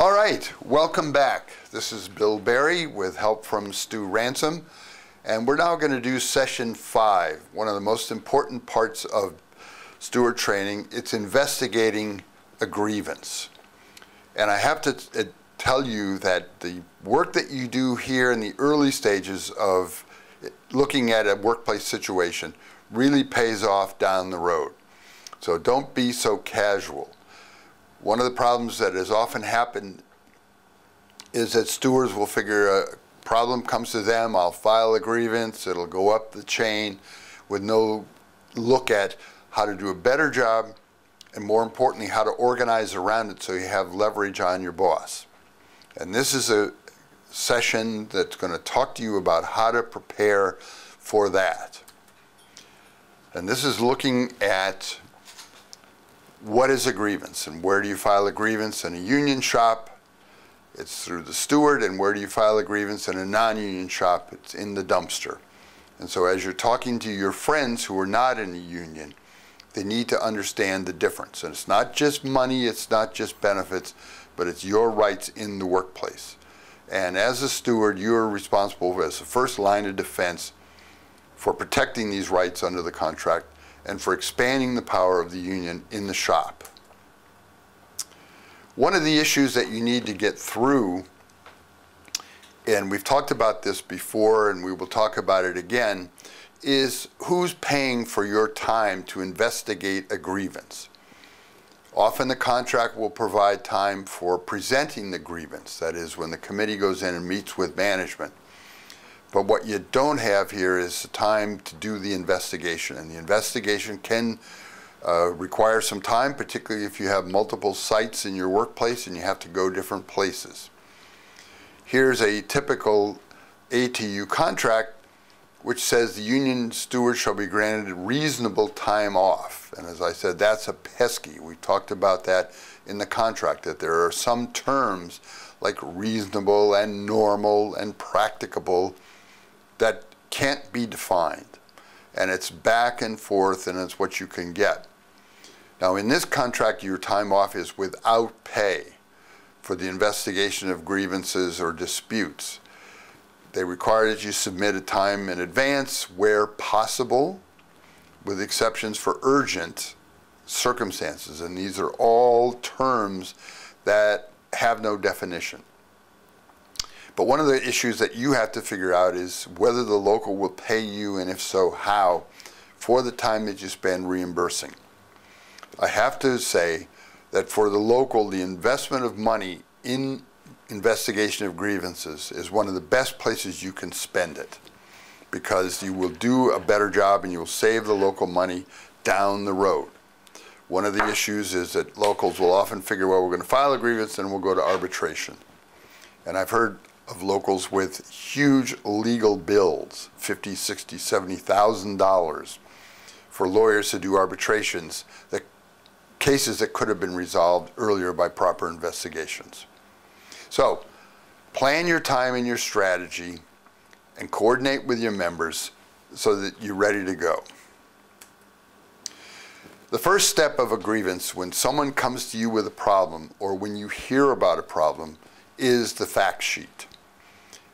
All right, welcome back. This is Bill Berry with help from Stu Ransom, and we're now going to do session 5, one of the most important parts of steward training. It's investigating a grievance. And I have to tell you that the work that you do here in the early stages of looking at a workplace situation really pays off down the road. So don't be so casual. One of the problems that has often happened is that stewards will figure a problem comes to them, I'll file a grievance, it'll go up the chain with no look at how to do a better job, and more importantly, how to organize around it so you have leverage on your boss. And this is a session that's going to talk to you about how to prepare for that. And this is looking at what is a grievance and where do you file a grievance in a union shop? It's through the steward. And where do you file a grievance in a non-union shop? It's in the dumpster. And so as you're talking to your friends who are not in a union, they need to understand the difference. And it's not just money, it's not just benefits, but it's your rights in the workplace. And as a steward, you're responsible as the first line of defense for protecting these rights under the contract and for expanding the power of the union in the shop. One of the issues that you need to get through, and we've talked about this before and we will talk about it again, is who's paying for your time to investigate a grievance. Often the contract will provide time for presenting the grievance, that is when the committee goes in and meets with management. But what you don't have here is the time to do the investigation. And the investigation can require some time, particularly if you have multiple sites in your workplace and you have to go different places. Here's a typical ATU contract which says the union steward shall be granted reasonable time off. And as I said, that's a pesky. We talked about that in the contract, that there are some terms like reasonable and normal and practicable that can't be defined. And it's back and forth, and it's what you can get. Now in this contract, your time off is without pay for the investigation of grievances or disputes. They require that you submit a time in advance where possible, with exceptions for urgent circumstances. And these are all terms that have no definition. But one of the issues that you have to figure out is whether the local will pay you, and if so, how, for the time that you spend reimbursing. I have to say that for the local, the investment of money in investigation of grievances is one of the best places you can spend it, because you will do a better job and you will save the local money down the road. One of the issues is that locals will often figure, well, we're going to file a grievance and we'll go to arbitration. And I've heard of locals with huge legal bills, $50,000, $60,000, $70,000 for lawyers to do arbitrations, that cases that could have been resolved earlier by proper investigations. So plan your time and your strategy and coordinate with your members so that you're ready to go. The first step of a grievance, when someone comes to you with a problem or when you hear about a problem, is the fact sheet.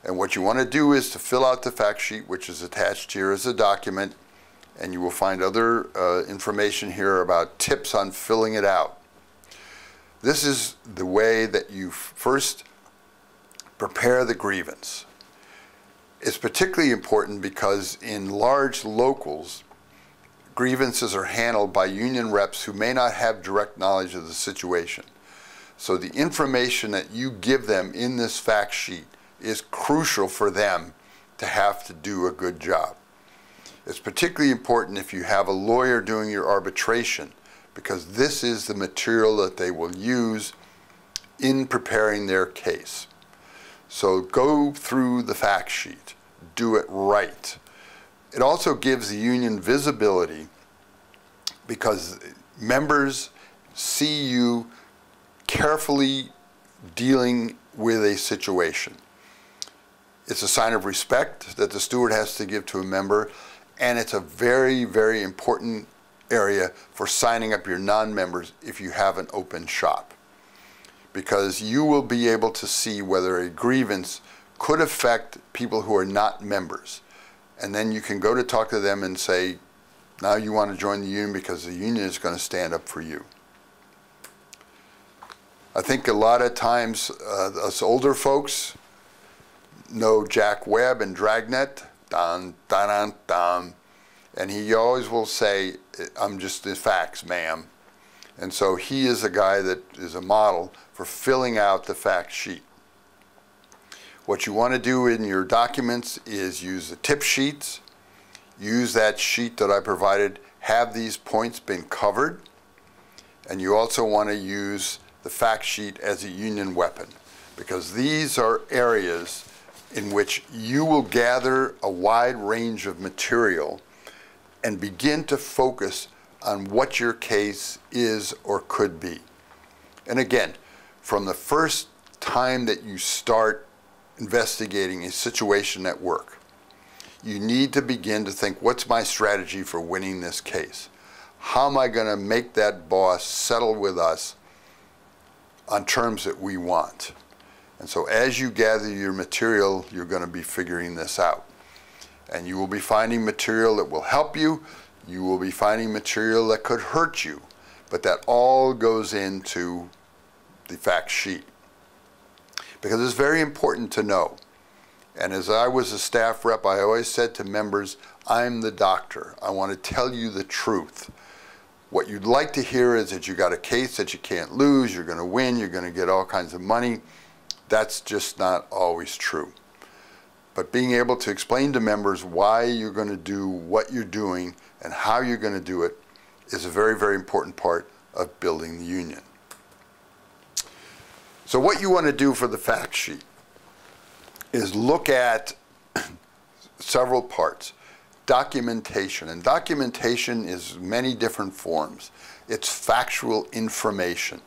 And what you want to do is to fill out the fact sheet, which is attached here as a document, and you will find other information here about tips on filling it out. This is the way that you first prepare the grievance. It's particularly important because in large locals, grievances are handled by union reps who may not have direct knowledge of the situation. So the information that you give them in this fact sheet is crucial for them to have to do a good job. It's particularly important if you have a lawyer doing your arbitration, because this is the material that they will use in preparing their case. So go through the fact sheet, do it right. It also gives the union visibility because members see you carefully dealing with a situation. It's a sign of respect that the steward has to give to a member, and it's a very, very important area for signing up your non-members if you have an open shop. because you will be able to see whether a grievance could affect people who are not members. And then you can go to talk to them and say, now you want to join the union because the union is going to stand up for you. I think a lot of times us older folks know Jack Webb and Dragnet, dun, dun, dun, dun, and he always will say, I'm just the facts, ma'am. And so he is a guy that is a model for filling out the fact sheet. What you want to do in your documents is use the tip sheets, use that sheet that I provided, have these points been covered, and you also want to use the fact sheet as a union weapon, because these are areas in which you will gather a wide range of material and begin to focus on what your case is or could be. And again, from the first time that you start investigating a situation at work, you need to begin to think, what's my strategy for winning this case? How am I going to make that boss settle with us on terms that we want? And so as you gather your material, you're going to be figuring this out. And you will be finding material that will help you. You will be finding material that could hurt you. But that all goes into the fact sheet. Because it's very important to know. And as I was a staff rep, I always said to members, I'm the doctor. I want to tell you the truth. What you'd like to hear is that you got a case that you can't lose, you're going to win, you're going to get all kinds of money. That's just not always true. But being able to explain to members why you're going to do what you're doing and how you're going to do it is a very, very important part of building the union. So what you want to do for the fact sheet is look at several parts. Documentation, and documentation is many different forms. It's factual information.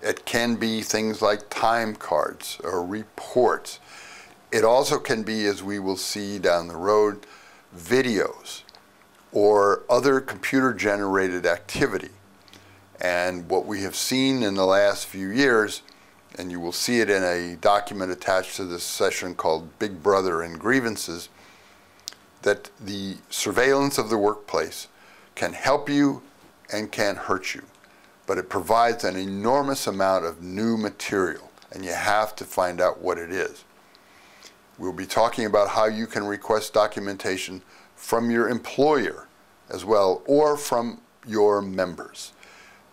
It can be things like time cards or reports. It also can be, as we will see down the road, videos or other computer-generated activity. And what we have seen in the last few years, and you will see it in a document attached to this session called Big Brother and Grievances, that the surveillance of the workplace can help you and can hurt you. But it provides an enormous amount of new material, and you have to find out what it is. We'll be talking about how you can request documentation from your employer as well, or from your members.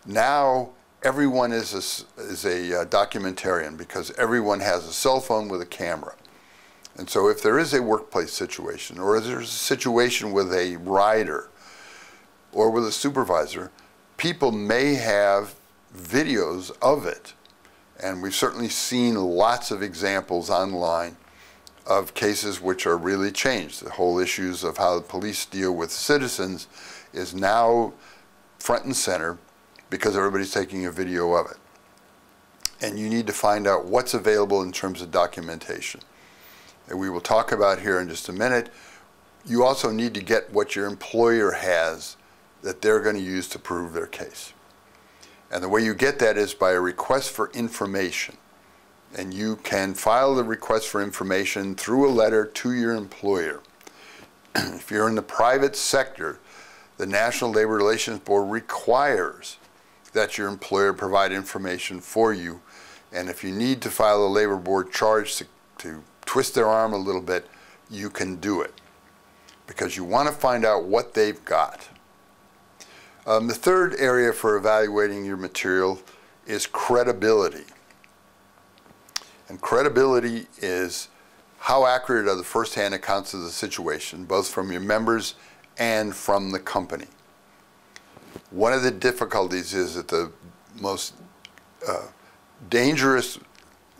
Now, everyone is a documentarian because everyone has a cell phone with a camera. And so if there is a workplace situation, or if there's a situation with a rider or with a supervisor, people may have videos of it. And we've certainly seen lots of examples online of cases which are really changed. The whole issues of how the police deal with citizens is now front and center because everybody's taking a video of it. And you need to find out what's available in terms of documentation. And we will talk about here in just a minute. You also need to get what your employer has that they're going to use to prove their case. And the way you get that is by a request for information. And you can file the request for information through a letter to your employer. If you're in the private sector, the National Labor Relations Board requires that your employer provide information for you. And if you need to file a labor board charge to twist their arm a little bit, you can do it. Because you want to find out what they've got. The third area for evaluating your material is credibility. And credibility is how accurate are the first-hand accounts of the situation, both from your members and from the company. One of the difficulties is that the most dangerous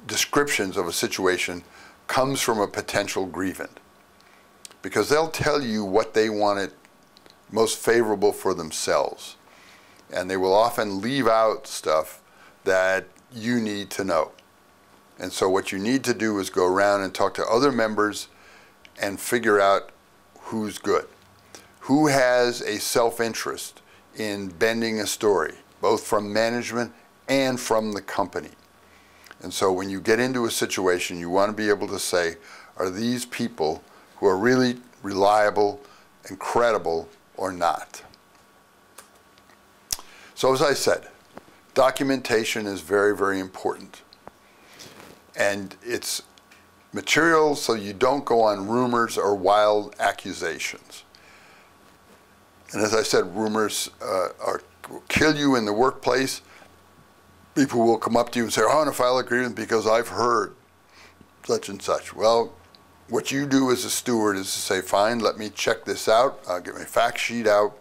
descriptions of a situation comes from a potential grievant, because they'll tell you what they want it most favorable for themselves, and they will often leave out stuff that you need to know. And so what you need to do is go around and talk to other members and figure out who's good, who has a self-interest in bending a story, both from management and from the company. And so when you get into a situation, you want to be able to say, are these people who are really reliable and credible or not? So as I said, documentation is very, very important. And it's material so you don't go on rumors or wild accusations. And as I said, rumors will kill you in the workplace. People will come up to you and say, I want to file a grievance because I've heard such and such. Well, what you do as a steward is to say, fine, let me check this out. I'll get my fact sheet out.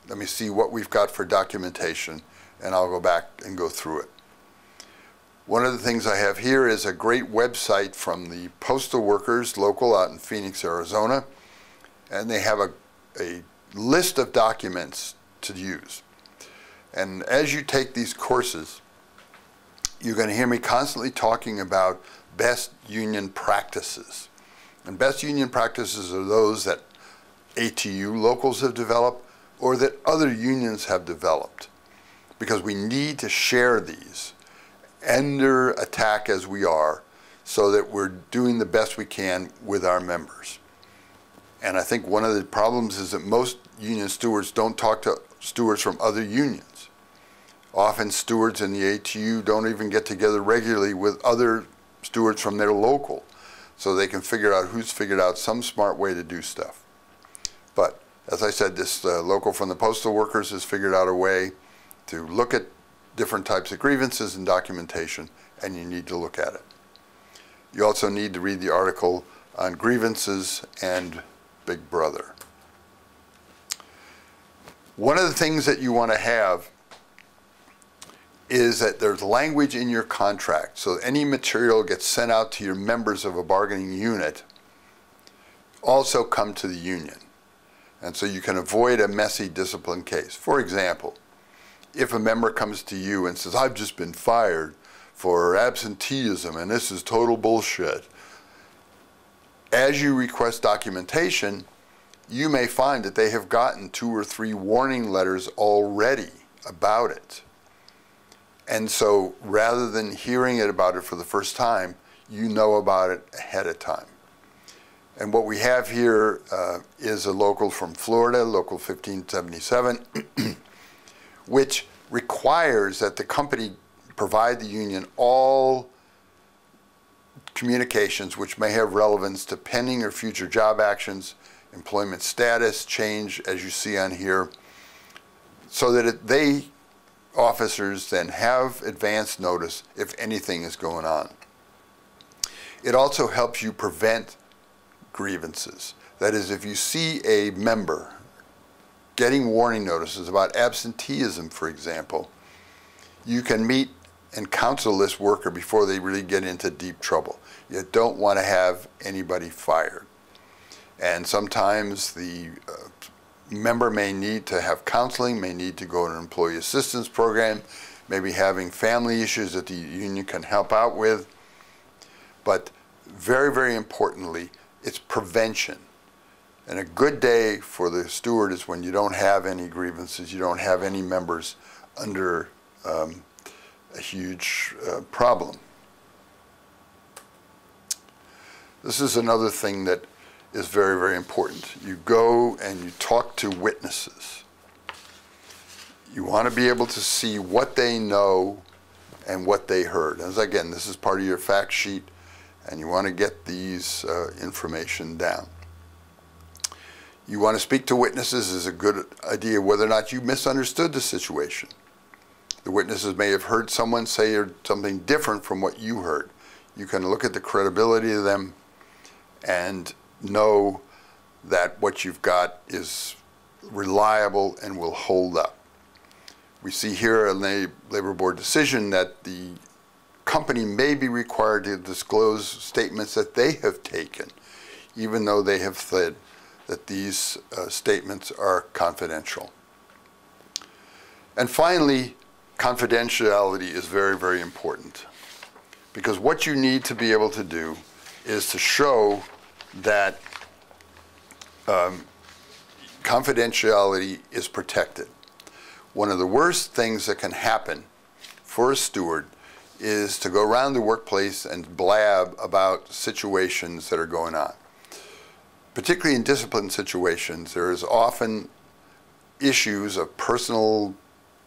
Let me see what we've got for documentation, and I'll go back and go through it. One of the things I have here is a great website from the postal workers local out in Phoenix, Arizona, and they have a list of documents to use. And as you take these courses, you're going to hear me constantly talking about best union practices. And best union practices are those that ATU locals have developed or that other unions have developed, because we need to share these under attack as we are, so that we're doing the best we can with our members. And I think one of the problems is that most union stewards don't talk to stewards from other unions. Often stewards in the ATU don't even get together regularly with other stewards from their local, so they can figure out who's figured out some smart way to do stuff. But as I said, this local from the postal workers has figured out a way to look at different types of grievances and documentation, and you need to look at it. You also need to read the article on grievances and Big Brother. One of the things that you want to have is that there's language in your contract, so any material gets sent out to your members of a bargaining unit also come to the union. And so you can avoid a messy discipline case. For example, if a member comes to you and says, I've just been fired for absenteeism and this is total bullshit, as you request documentation, you may find that they have gotten 2 or 3 warning letters already about it. And so rather than hearing about it for the first time, you know about it ahead of time. And what we have here is a local from Florida, Local 1577, which requires that the company provide the union all communications which may have relevance to pending or future job actions, employment status change, as you see on here, so that they, officers, then have advance notice if anything is going on. It also helps you prevent grievances. That is, if you see a member getting warning notices about absenteeism, for example, you can meet and counsel this worker before they really get into deep trouble. You don't want to have anybody fired. And sometimes the member may need to have counseling, may need to go to an employee assistance program, maybe having family issues that the union can help out with. But very, very importantly, it's prevention. And a good day for the steward is when you don't have any grievances, you don't have any members under a huge problem. This is another thing that is very, very important. You go and you talk to witnesses. You want to be able to see what they know and what they heard. As again, this is part of your fact sheet, and you want to get these information down. You want to speak to witnesses is a good idea whether or not you misunderstood the situation. The witnesses may have heard someone say something different from what you heard. You can look at the credibility of them and know that what you've got is reliable and will hold up. We see here a labor board decision that the company may be required to disclose statements that they have taken, even though they have said that these statements are confidential. And finally, confidentiality is very, very important, because what you need to be able to do is to show that confidentiality is protected. One of the worst things that can happen for a steward is to go around the workplace and blab about situations that are going on. Particularly in discipline situations, there is often issues of personal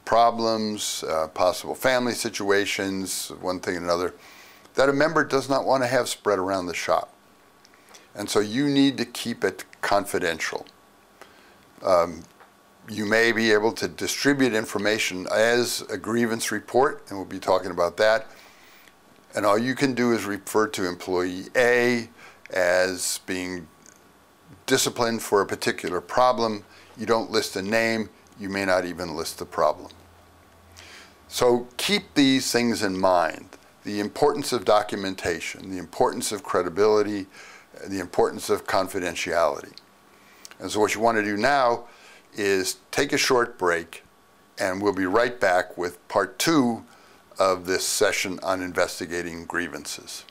problems, possible family situations, one thing and another, that a member does not want to have spread around the shop. And so you need to keep it confidential. You may be able to distribute information as a grievance report, and we'll be talking about that. And all you can do is refer to employee A as being disciplined for a particular problem. You don't list a name. You may not even list the problem. So keep these things in mind. The importance of documentation, the importance of credibility, the importance of confidentiality. And so what you want to do now is take a short break, and we'll be right back with part 2 of this session on investigating grievances.